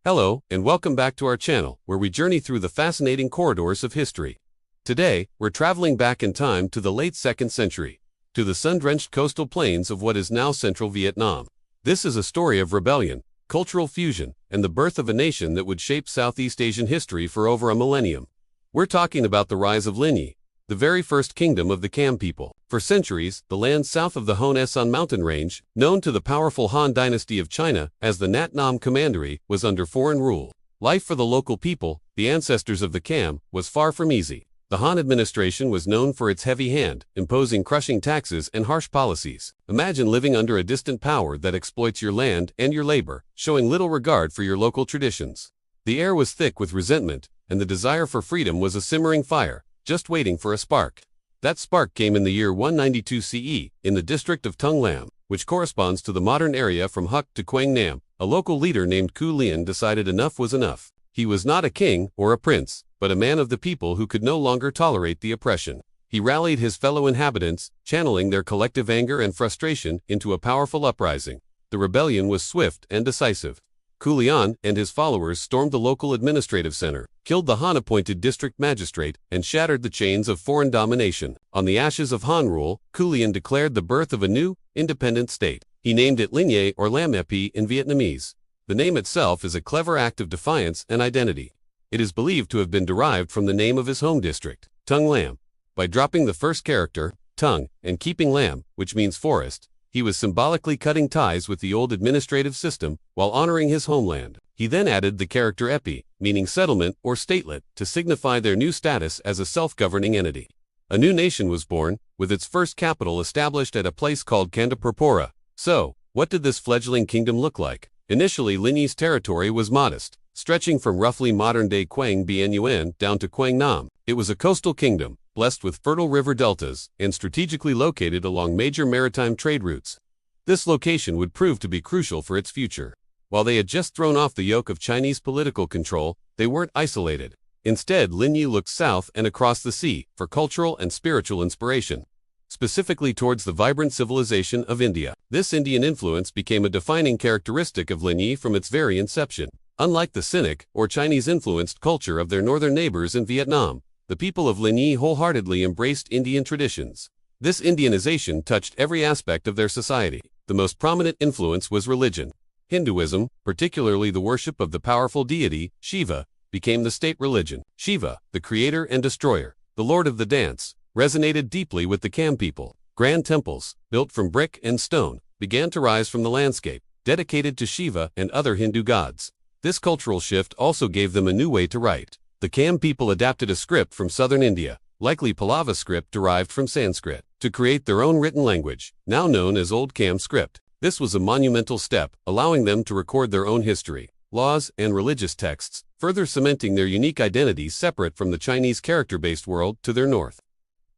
Hello, and welcome back to our channel, where we journey through the fascinating corridors of history. Today, we're traveling back in time to the late 2nd century, to the sun-drenched coastal plains of what is now central Vietnam. This is a story of rebellion, cultural fusion, and the birth of a nation that would shape Southeast Asian history for over a millennium. We're talking about the rise of Linyi, the very first kingdom of the Cham people. For centuries, the land south of the Hon Son mountain range, known to the powerful Han dynasty of China as the Nhật Nam Commandery, was under foreign rule. Life for the local people, the ancestors of the Cham, was far from easy. The Han administration was known for its heavy hand, imposing crushing taxes and harsh policies. Imagine living under a distant power that exploits your land and your labor, showing little regard for your local traditions. The air was thick with resentment, and the desire for freedom was a simmering fire, just waiting for a spark. That spark came in the year 192 CE, in the district of Tượng Lâm, which corresponds to the modern area from Huc to Quang Nam. A local leader named Khu Liên decided enough was enough. He was not a king or a prince, but a man of the people who could no longer tolerate the oppression. He rallied his fellow inhabitants, channeling their collective anger and frustration into a powerful uprising. The rebellion was swift and decisive. Khu Liên and his followers stormed the local administrative center, killed the Han-appointed District Magistrate, and shattered the chains of foreign domination. On the ashes of Han rule, Khu Liên declared the birth of a new, independent state. He named it Linyi or Lâm Ấp in Vietnamese. The name itself is a clever act of defiance and identity. It is believed to have been derived from the name of his home district, Tượng Lâm. By dropping the first character, Tung, and keeping Lam, which means forest, he was symbolically cutting ties with the old administrative system while honoring his homeland. He then added the character Epi, meaning settlement or statelet, to signify their new status as a self-governing entity. A new nation was born, with its first capital established at a place called Kandapurpura. So, what did this fledgling kingdom look like? Initially, Linyi's territory was modest, stretching from roughly modern-day Quang Bun down to Quang Nam. It was a coastal kingdom, blessed with fertile river deltas, and strategically located along major maritime trade routes. This location would prove to be crucial for its future. While they had just thrown off the yoke of Chinese political control, they weren't isolated. Instead, Linyi looked south and across the sea for cultural and spiritual inspiration, specifically towards the vibrant civilization of India. This Indian influence became a defining characteristic of Linyi from its very inception. Unlike the Sinic or Chinese-influenced culture of their northern neighbors in Vietnam, the people of Linyi wholeheartedly embraced Indian traditions. This Indianization touched every aspect of their society. The most prominent influence was religion. Hinduism, particularly the worship of the powerful deity, Shiva, became the state religion. Shiva, the creator and destroyer, the lord of the dance, resonated deeply with the Cham people. Grand temples, built from brick and stone, began to rise from the landscape, dedicated to Shiva and other Hindu gods. This cultural shift also gave them a new way to write. The Cham people adapted a script from southern India, likely Pallava script derived from Sanskrit, to create their own written language, now known as Old Cham script. This was a monumental step, allowing them to record their own history, laws, and religious texts, further cementing their unique identity separate from the Chinese character-based world to their north.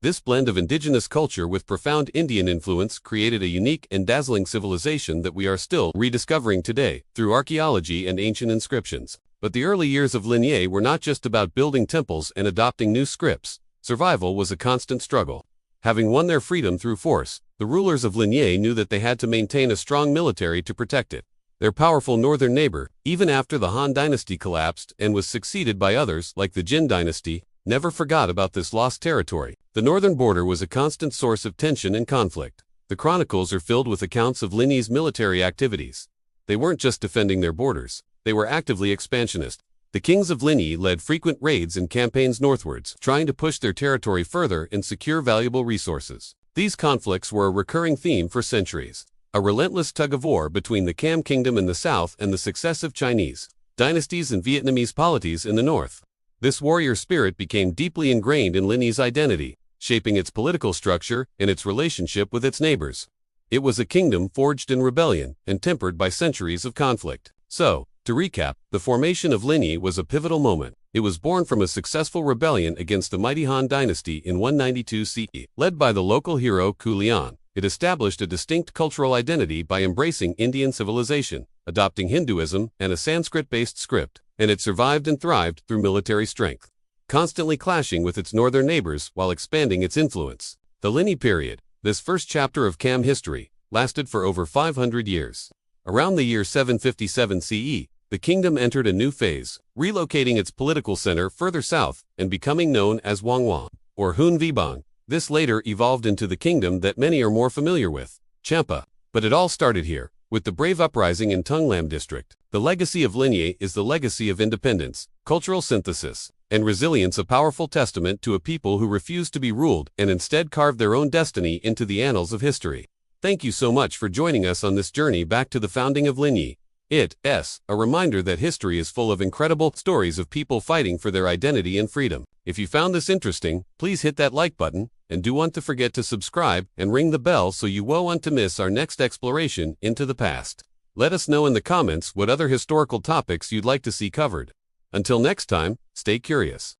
This blend of indigenous culture with profound Indian influence created a unique and dazzling civilization that we are still rediscovering today through archaeology and ancient inscriptions. But the early years of Linyi were not just about building temples and adopting new scripts. Survival was a constant struggle. Having won their freedom through force, the rulers of Linyi knew that they had to maintain a strong military to protect it. Their powerful northern neighbor, even after the Han dynasty collapsed and was succeeded by others like the Jin dynasty, never forgot about this lost territory. The northern border was a constant source of tension and conflict. The chronicles are filled with accounts of Linyi's military activities. They weren't just defending their borders. They were actively expansionist. The kings of Linyi led frequent raids and campaigns northwards, trying to push their territory further and secure valuable resources. These conflicts were a recurring theme for centuries, a relentless tug-of-war between the Cham kingdom in the south and the successive Chinese dynasties and Vietnamese polities in the north. This warrior spirit became deeply ingrained in Linyi's identity, shaping its political structure and its relationship with its neighbors. It was a kingdom forged in rebellion and tempered by centuries of conflict. So, to recap, the formation of Linyi was a pivotal moment. It was born from a successful rebellion against the mighty Han dynasty in 192 CE. Led by the local hero Khu Liên, it established a distinct cultural identity by embracing Indian civilization, adopting Hinduism and a Sanskrit-based script, and it survived and thrived through military strength, constantly clashing with its northern neighbors while expanding its influence. The Linyi period, this first chapter of Cham history, lasted for over 500 years. Around the year 757 CE, the kingdom entered a new phase, relocating its political center further south and becoming known as Wangwang, or Hun Vibang. This later evolved into the kingdom that many are more familiar with, Champa. But it all started here, with the brave uprising in Tượng Lâm District. The legacy of Linyi is the legacy of independence, cultural synthesis, and resilience, a powerful testament to a people who refused to be ruled and instead carved their own destiny into the annals of history. Thank you so much for joining us on this journey back to the founding of Linyi. It's a reminder that history is full of incredible stories of people fighting for their identity and freedom. If you found this interesting, please hit that like button, and do want to forget to subscribe and ring the bell so you won't want to miss our next exploration into the past. Let us know in the comments what other historical topics you'd like to see covered. Until next time, stay curious.